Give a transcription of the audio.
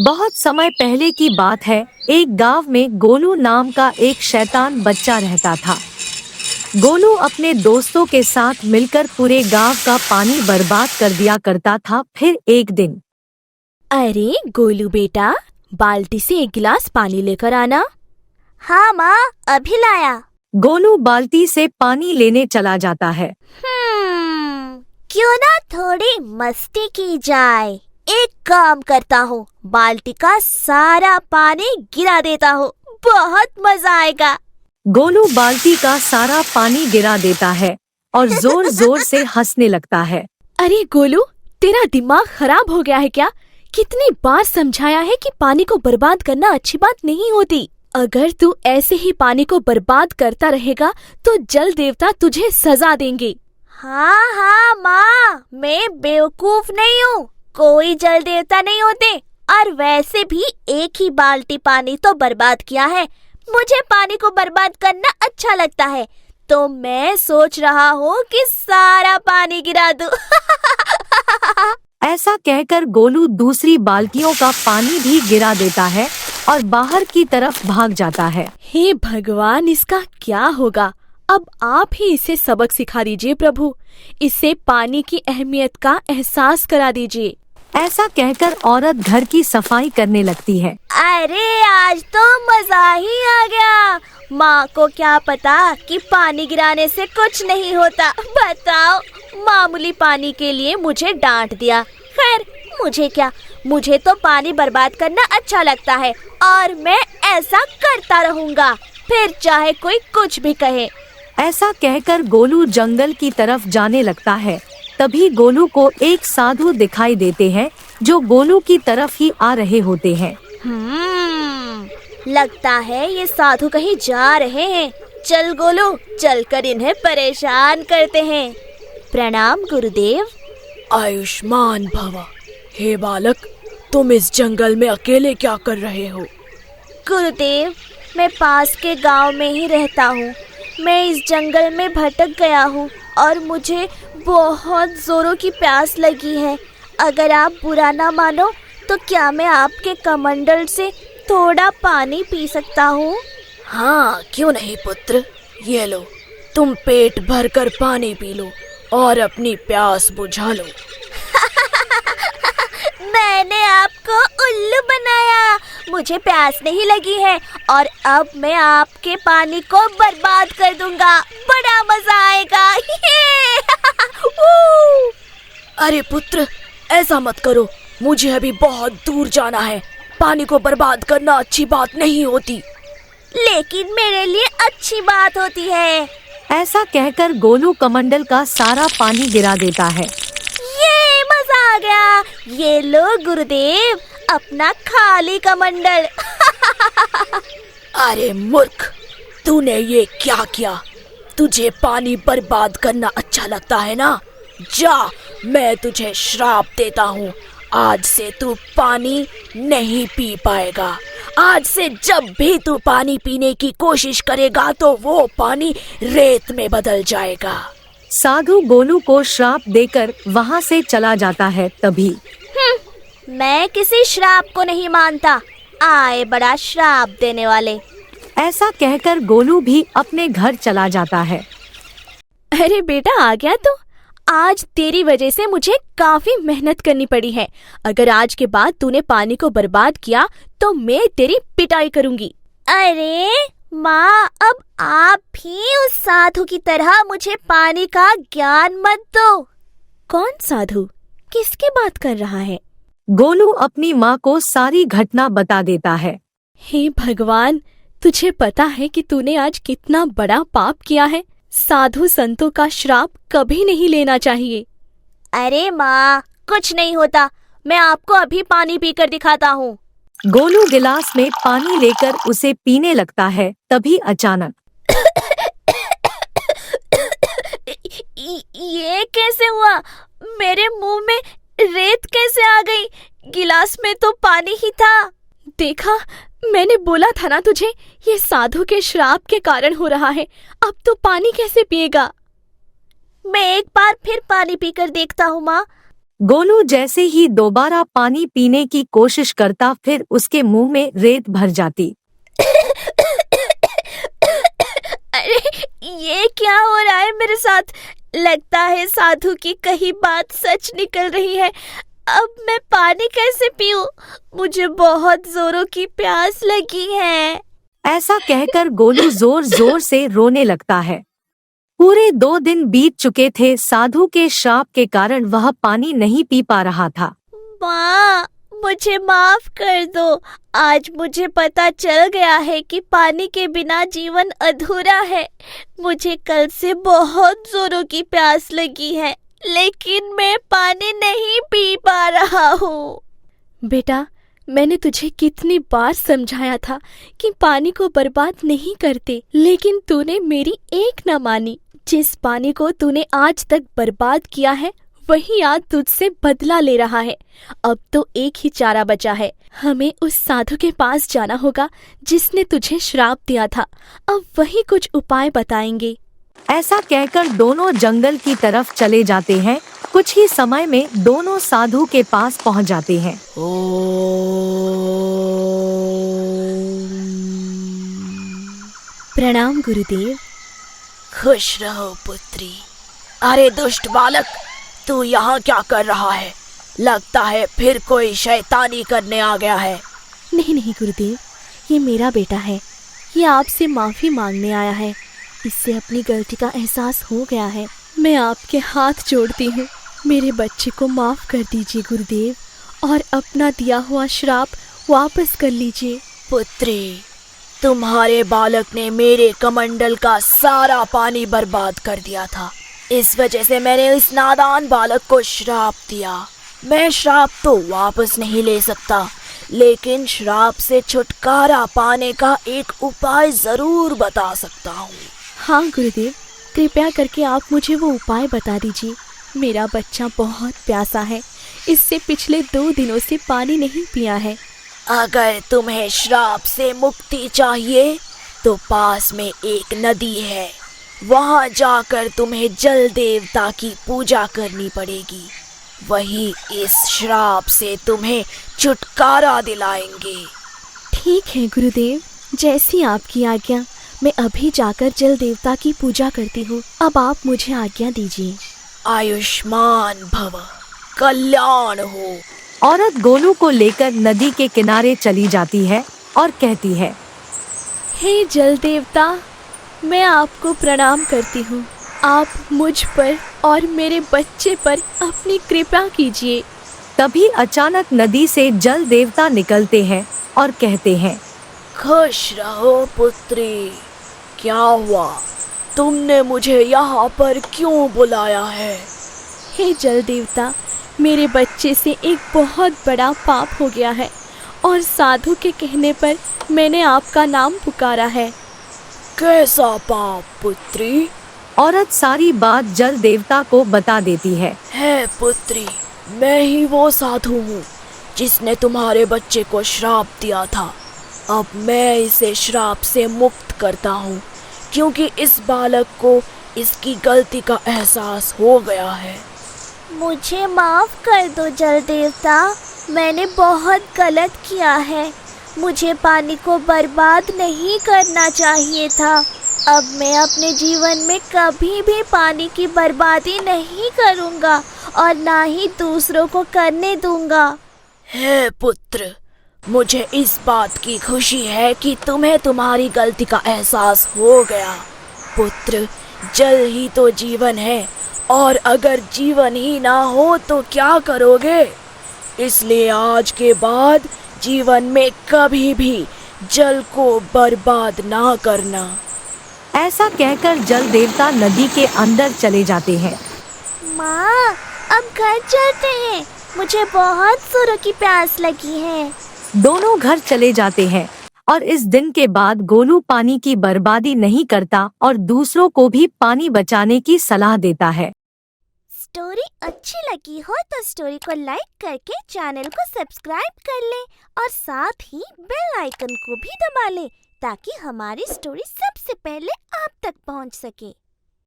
बहुत समय पहले की बात है। एक गांव में गोलू नाम का एक शैतान बच्चा रहता था। गोलू अपने दोस्तों के साथ मिलकर पूरे गांव का पानी बर्बाद कर दिया करता था। फिर एक दिन, अरे गोलू बेटा, बाल्टी से एक गिलास पानी लेकर आना। हाँ माँ, अभी लाया। गोलू बाल्टी से पानी लेने चला जाता है। क्यों ना थोड़ी मस्ती की जाए। एक काम करता हूँ, बाल्टी का सारा पानी गिरा देता हूँ, बहुत मजा आएगा। गोलू बाल्टी का सारा पानी गिरा देता है और जोर जोर से हंसने लगता है। अरे गोलू, तेरा दिमाग खराब हो गया है क्या? कितनी बार समझाया है कि पानी को बर्बाद करना अच्छी बात नहीं होती। अगर तू ऐसे ही पानी को बर्बाद करता रहेगा तो जल देवता तुझे सजा देंगे। हाँ माँ, मैं बेवकूफ नहीं हूँ, कोई जल देवता नहीं होते। और वैसे भी एक ही बाल्टी पानी तो बर्बाद किया है, मुझे पानी को बर्बाद करना अच्छा लगता है, तो मैं सोच रहा हूँ कि सारा पानी गिरा दूँ। ऐसा कहकर गोलू दूसरी बाल्टियों का पानी भी गिरा देता है और बाहर की तरफ भाग जाता है। हे भगवान, इसका क्या होगा? अब आप ही इसे सबक सिखा दीजिए प्रभु। इसे पानी की अहमियत का एहसास करा दीजिए। ऐसा कहकर औरत घर की सफाई करने लगती है। अरे आज तो मजा ही आ गया। माँ को क्या पता कि पानी गिराने से कुछ नहीं होता। बताओ, मामूली पानी के लिए मुझे डांट दिया। खैर, मुझे क्या, मुझे तो पानी बर्बाद करना अच्छा लगता है और मैं ऐसा करता रहूँगा, फिर चाहे कोई कुछ भी कहे। ऐसा कहकर गोलू जंगल की तरफ जाने लगता है। तभी गोलू को एक साधु दिखाई देते हैं जो गोलू की तरफ ही आ रहे होते हैं। लगता है ये साधु कहीं जा रहे हैं। चल गोलू, चलकर इन्हें परेशान करते हैं। प्रणाम गुरुदेव। आयुष्मान भव। हे बालक, तुम इस जंगल में अकेले क्या कर रहे हो? गुरुदेव, मैं पास के गांव में ही रहता हूँ। मैं इस जंगल में भटक गया हूँ और मुझे बहुत जोरों की प्यास लगी है। अगर आप बुरा ना मानो तो क्या मैं आपके कमंडल से थोड़ा पानी पी सकता हूँ? हाँ, क्यों नहीं पुत्र। ये लो, तुम पेट भरकर पानी पी लो और अपनी प्यास बुझा लो। मैंने आपको उल्लू बनाया, मुझे प्यास नहीं लगी है और अब मैं आपके पानी को बर्बाद कर दूंगा। बड़ा मजा आएगा। अरे पुत्र, ऐसा मत करो, मुझे अभी बहुत दूर जाना है। पानी को बर्बाद करना अच्छी बात नहीं होती। लेकिन मेरे लिए अच्छी बात होती है। ऐसा कहकर गोलू कमंडल का सारा पानी गिरा देता है। ये मजा आ गया। ये लो गुरुदेव, अपना खाली कमंडल। अरे मूर्ख, तूने ये क्या किया? तुझे पानी बर्बाद करना अच्छा लगता है ना? जा, मैं तुझे श्राप देता हूँ। आज से तू पानी नहीं पी पाएगा। आज से जब भी तू पानी पीने की कोशिश करेगा तो वो पानी रेत में बदल जाएगा। साधु गोलू को श्राप देकर वहाँ से चला जाता है। तभी मैं किसी श्राप को नहीं मानता। आए बड़ा श्राप देने वाले। ऐसा कहकर गोलू भी अपने घर चला जाता है। अरे बेटा, आ गया तो? आज तेरी वजह से मुझे काफी मेहनत करनी पड़ी है। अगर आज के बाद तूने पानी को बर्बाद किया तो मैं तेरी पिटाई करूंगी। अरे माँ, अब आप भी उस साधु की तरह मुझे पानी का ज्ञान मत दो। कौन साधु? किसकी बात कर रहा है? गोलू अपनी माँ को सारी घटना बता देता है। हे भगवान, तुझे पता है कि तूने आज कितना बड़ा पाप किया है। साधु संतों का श्राप कभी नहीं लेना चाहिए। अरे माँ, कुछ नहीं होता, मैं आपको अभी पानी पीकर दिखाता हूँ। गोलू गिलास में पानी लेकर उसे पीने लगता है। तभी अचानक ये कैसे हुआ? मेरे मुंह में रेत कैसे आ गई? गिलास में तो पानी ही था। देखा, मैंने बोला था ना तुझे, ये साधु के श्राप के कारण हो रहा है। अब तो पानी कैसे पिएगा? मैं एक बार फिर पानी पीकर देखता हूँ माँ। गोलू जैसे ही दोबारा पानी पीने की कोशिश करता, फिर उसके मुंह में रेत भर जाती। अरे ये क्या हो रहा है मेरे साथ? लगता है साधु की कही बात सच निकल रही है। अब मैं पानी कैसे पीऊं? मुझे बहुत जोरों की प्यास लगी है। ऐसा कहकर गोलू जोर जोर से रोने लगता है। पूरे 2 दिन बीत चुके थे। साधु के श्राप के कारण वह पानी नहीं पी पा रहा था। माँ, मुझे माफ कर दो। आज मुझे पता चल गया है कि पानी के बिना जीवन अधूरा है। मुझे कल से बहुत जोरों की प्यास लगी है, लेकिन मैं पानी नहीं पी पा रहा हूँ। बेटा, मैंने तुझे कितनी बार समझाया था कि पानी को बर्बाद नहीं करते, लेकिन तूने मेरी एक न मानी। जिस पानी को तूने आज तक बर्बाद किया है, वही आज तुझसे बदला ले रहा है। अब तो एक ही चारा बचा है, हमें उस साधु के पास जाना होगा जिसने तुझे श्राप दिया था। अब वही कुछ उपाय बताएंगे। ऐसा कहकर दोनों जंगल की तरफ चले जाते हैं। कुछ ही समय में दोनों साधु के पास पहुंच जाते हैं। प्रणाम गुरुदेव। खुश रहो पुत्री। अरे दुष्ट बालक, तू यहाँ क्या कर रहा है? लगता है फिर कोई शैतानी करने आ गया है। नहीं नहीं गुरुदेव, ये मेरा बेटा है। ये आपसे माफी मांगने आया है। इससे अपनी गलती का एहसास हो गया है। मैं आपके हाथ जोड़ती हूँ, मेरे बच्चे को माफ कर दीजिए गुरुदेव, और अपना दिया हुआ श्राप वापस कर लीजिए। पुत्री, तुम्हारे बालक ने मेरे कमंडल का सारा पानी बर्बाद कर दिया था। इस वजह से मैंने इस नादान बालक को श्राप दिया। मैं श्राप तो वापस नहीं ले सकता, लेकिन श्राप से छुटकारा पाने का एक उपाय जरूर बता सकता हूँ। हाँ गुरुदेव, कृपया करके आप मुझे वो उपाय बता दीजिए। मेरा बच्चा बहुत प्यासा है। इससे पिछले 2 दिनों से पानी नहीं पिया है। अगर तुम्हें श्राप से मुक्ति चाहिए तो पास में एक नदी है, वहां जाकर तुम्हें जल देवता की पूजा करनी पड़ेगी। वही इस श्राप से तुम्हें छुटकारा दिलाएंगे। ठीक है गुरुदेव, जैसी आपकी आज्ञा। मैं अभी जाकर जल देवता की पूजा करती हूँ। अब आप मुझे आज्ञा दीजिए। आयुष्मान भव, कल्याण हो। औरत गोलू को लेकर नदी के किनारे चली जाती है और कहती है, हे जल देवता, मैं आपको प्रणाम करती हूँ। आप मुझ पर और मेरे बच्चे पर अपनी कृपा कीजिए। तभी अचानक नदी से जल देवता निकलते हैं और कहते हैं, खुश रहो पुत्री। क्या हुआ? तुमने मुझे यहाँ पर क्यों बुलाया है? हे जल देवता, मेरे बच्चे से एक बहुत बड़ा पाप हो गया है और साधु के कहने पर मैंने आपका नाम पुकारा है। कैसा पाप पुत्री? औरत सारी बात जल देवता को बता देती है। पुत्री, मैं ही वो साधु हूँ जिसने तुम्हारे बच्चे को श्राप दिया था। अब मैं इसे श्राप से मुक्त करता हूँ, क्योंकि इस बालक को इसकी गलती का एहसास हो गया है। मुझे माफ कर दो जल देवता, मैंने बहुत गलत किया है। मुझे पानी को बर्बाद नहीं करना चाहिए था। अब मैं अपने जीवन में कभी भी पानी की बर्बादी नहीं करूँगा और ना ही दूसरों को करने दूंगा। हे पुत्र, मुझे इस बात की खुशी है कि तुम्हें तुम्हारी गलती का एहसास हो गया। पुत्र, जल ही तो जीवन है, और अगर जीवन ही ना हो तो क्या करोगे? इसलिए आज के बाद जीवन में कभी भी जल को बर्बाद ना करना। ऐसा कहकर जल देवता नदी के अंदर चले जाते हैं। माँ, अब घर चलते हैं, मुझे बहुत जोरों की प्यास लगी है। दोनों घर चले जाते हैं और इस दिन के बाद गोलू पानी की बर्बादी नहीं करता और दूसरों को भी पानी बचाने की सलाह देता है। स्टोरी अच्छी लगी हो तो स्टोरी को लाइक करके चैनल को सब्सक्राइब कर लें और साथ ही बेल आइकन को भी दबा लें ताकि हमारी स्टोरी सबसे पहले आप तक पहुंच सके।